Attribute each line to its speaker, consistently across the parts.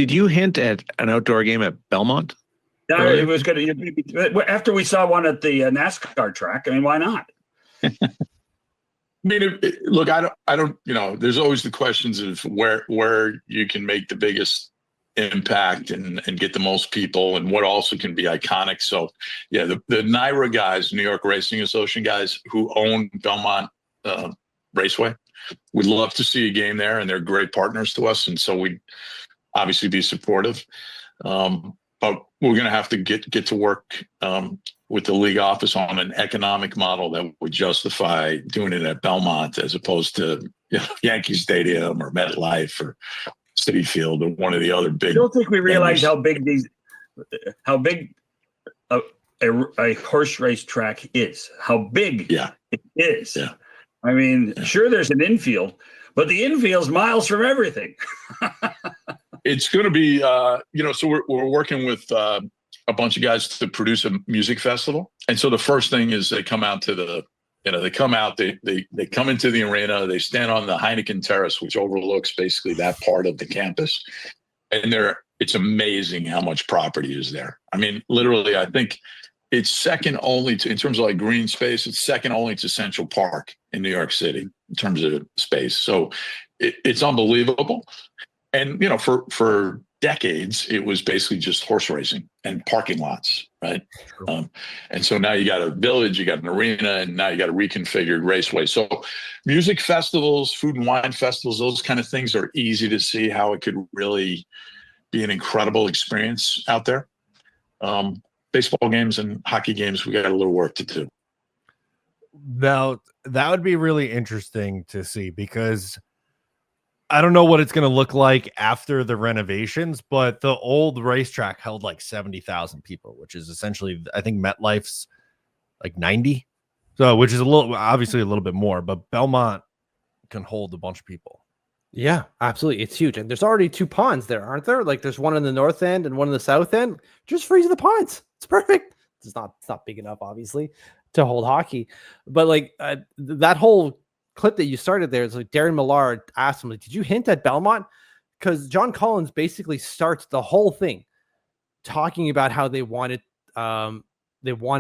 Speaker 1: Did you hint at an outdoor game at Belmont
Speaker 2: No, it
Speaker 1: earlier?
Speaker 2: was going to, after we saw one at the NASCAR track. I mean, why not?
Speaker 3: I mean, look, I don't, there's always the questions of where you can make the biggest impact and get the most people, and what also can be iconic. So, yeah, the NYRA guys, New York Racing Association guys who own Belmont Raceway, would love to see a game there, and they're great partners to us, and so we'd obviously be supportive. But we're going to have to get to work with the league office on an economic model that would justify doing it at Belmont as opposed to Yankee Stadium or MetLife or Citi Field or one of the other big.
Speaker 2: I don't think we realize how big a horse race track is. How big it is.
Speaker 3: Yeah.
Speaker 2: I mean, sure, there's an infield, but the infield's miles from everything.
Speaker 3: It's going to be, so we're working with a bunch of guys to produce a music festival. And so the first thing is they come out to they come into the arena, they stand on the Heineken Terrace, which overlooks basically that part of the campus. And it's amazing how much property is there. I mean, literally, I think it's second only to, in terms of like green space, it's second only to Central Park in New York City in terms of space. So it's unbelievable. And, for decades, it was basically just horse racing and parking lots, right? And so now you got a village, you got an arena, and now you got a reconfigured raceway. So music festivals, food and wine festivals, those kind of things are easy to see how it could really be an incredible experience out there. Baseball games and hockey games, we got a little work to do.
Speaker 4: Now, that would be really interesting to see, because I don't know what it's going to look like after the renovations, but the old racetrack held like 70,000 people, which is essentially, I think MetLife's like 90. So, which is obviously a little bit more, but Belmont can hold a bunch of people.
Speaker 5: Yeah, absolutely. It's huge. And there's already 2 ponds there, aren't there? Like there's one in the north end and one in the south end. Just freeze the ponds. It's perfect. It's not big enough, obviously, to hold hockey. But like that whole clip that you started there is like Darren Millard asked him, like, did you hint at Belmont? Because John Collins basically starts the whole thing talking about how they want a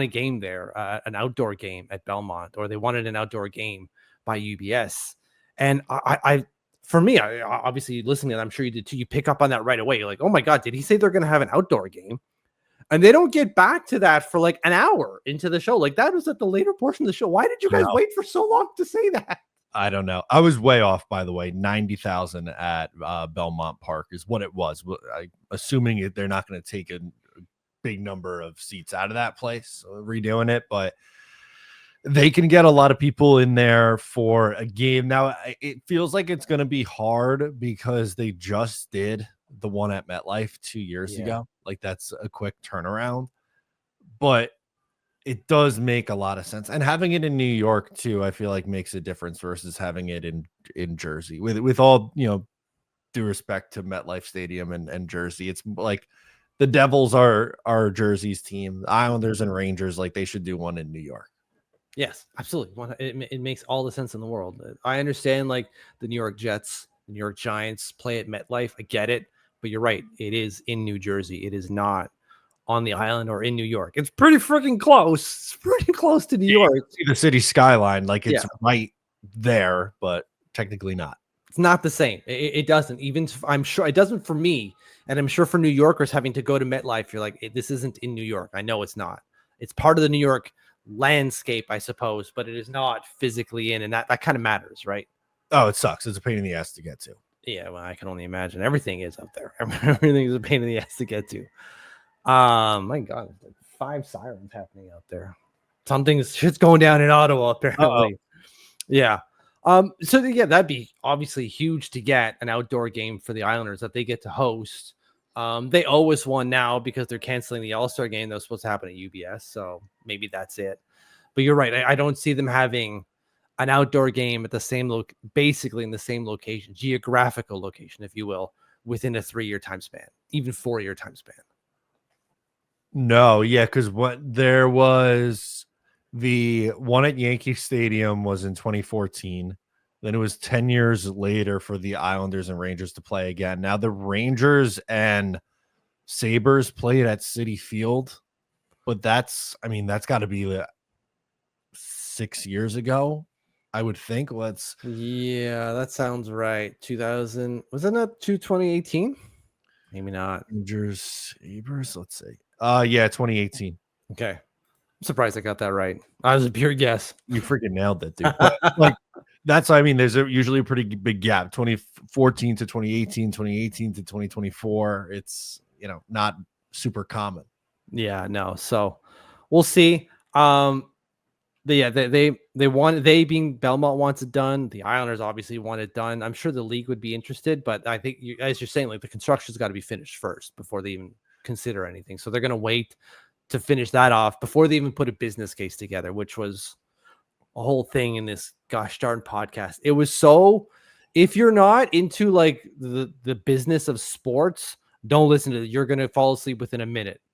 Speaker 5: game there, an outdoor game at Belmont, or they wanted an outdoor game by UBS. And for me, I obviously listening, and I'm sure you did too, you pick up on that right away. You're like, oh my God, did he say they're going to have an outdoor game? And they don't get back to that for like an hour into the show. Like that was at the later portion of the show. Why did you guys wait for so long to say that?
Speaker 4: I don't know. I was way off, by the way. 90,000 at Belmont Park is what it was. Assuming they're not going to take a big number of seats out of that place, redoing it, but they can get a lot of people in there for a game. Now, it feels like it's going to be hard because they just did the one at MetLife 2 years ago. Like that's a quick turnaround, but it does make a lot of sense. And having it in New York too, I feel like makes a difference versus having it in Jersey. With all, due respect to MetLife Stadium and Jersey, it's like the Devils are Jersey's team. The Islanders and Rangers, like they should do one in New York.
Speaker 5: Yes, absolutely. It makes all the sense in the world. I understand like the New York Jets, the New York Giants play at MetLife. I get it, but you're right. It is in New Jersey. It is not on the island or in New York. It's pretty freaking close. It's pretty close to New York.
Speaker 4: See the city skyline, like it's right there, but technically not.
Speaker 5: It's not the same. It doesn't. Even I'm sure it doesn't for me, and I'm sure for New Yorkers having to go to MetLife, you're like, this isn't in New York. I know it's not. It's part of the New York landscape, I suppose, but it is not physically in, and that kind of matters, right?
Speaker 4: Oh, it sucks. It's a pain in the ass to get to.
Speaker 5: Yeah, well, I can only imagine. Everything is up there. Everything is a pain in the ass to get to. My God, like 5 sirens happening out there. Shit's going down in Ottawa, apparently. Yeah. So yeah, that'd be obviously huge to get an outdoor game for the Islanders that they get to host. They owe us one now because they're canceling the All-Star game that was supposed to happen at UBS. So maybe that's it. But you're right. I don't see them having an outdoor game at the same basically in the same location, geographical location, if you will, within a 3-year time span, even 4-year time span.
Speaker 4: No, yeah, because there was the one at Yankee Stadium was in 2014. Then it was 10 years later for the Islanders and Rangers to play again. Now the Rangers and Sabres played at Citi Field, but that's got to be 6 years ago, I would think.
Speaker 5: Yeah, that sounds right. 2000, wasn't that 2018? Maybe not.
Speaker 4: Rangers, Sabres, let's see. Yeah, 2018.
Speaker 5: Okay. I'm surprised I got that right. I was a pure guess.
Speaker 4: You freaking nailed it, dude. But, that's, there's usually a pretty big gap, 2014 to 2018, 2018 to 2024. It's, not super common.
Speaker 5: Yeah, no. So we'll see. They want, they being Belmont wants it done. The Islanders obviously want it done. I'm sure the league would be interested, but I think as you're saying, like the construction's got to be finished first before they even consider anything. So they're going to wait to finish that off before they even put a business case together, which was a whole thing in this gosh darn podcast. It was so, if you're not into like the business of sports, don't listen to it. You're going to fall asleep within a minute.